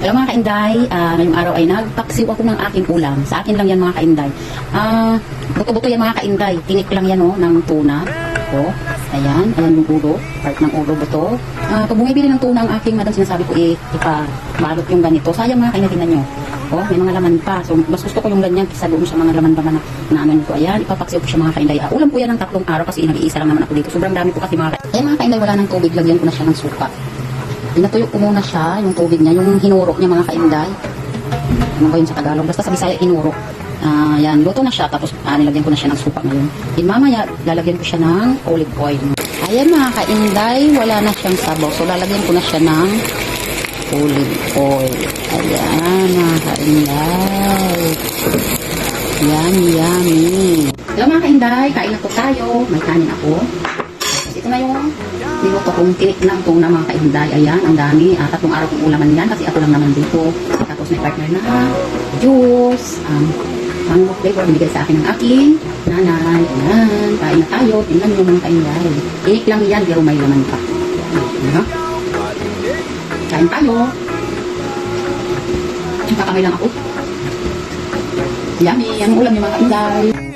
Hello mga kainday, ngayong araw ay nagpaksiw ako ng aking ulam. Sa akin lang yan mga kainday. Buto-buto yan mga kainday. Tinik lang yan ng tuna. O, ayan yung ulo. Part ng ulo buto. Pag bumibili ng tuna ang aking madam, sinasabi ko ipabalot yung ganito. Sayang mga kainday, tingnan nyo. O, may mga laman pa. So, mas gusto ko yung ganyan kisa doon sa mga laman-laman na ano nito. Ayan, ipapaksiw ko siya mga kainday. Ulam ko yan ng 3 araw kasi nag-iisa lang naman ako dito. Sobrang dami ko kasi mga kainday. Ayan mga kainday, wala ng tubig. Lagyan ko na siya ng suka. Pinatuyo ko muna siya, yung tubig niya, yung hinurok niya mga kainday. Ano ba yun sa Tagalog? Basta sa Bisaya, hinurok. Yan, luto na siya, tapos nilagyan ko na siya ng suka ngayon. Then mamaya, lalagyan ko siya ng olive oil. Ayan mga kainday, wala na siyang sabaw. So lalagyan ko na siya ng olive oil. Ayan mga kainday. Yummy. Hello mga kainday, kain na po tayo. May kanin ako. Ito na yung niluto kong tinik ng tuna mga kainday. Ayan, ang dami. 3 araw kong ulaman yan kasi ako lang naman dito. Tapos may partner na juice. Mango flavor binigay sa akin ng aking nanay. Ayan, kain na tayo. Tingnan nyo mga kainday. Tinik lang yan, pero may laman pa. Ayan. Kain tayo. Kakamay lang ako. Yummy. Ang ulam yung mga kainday.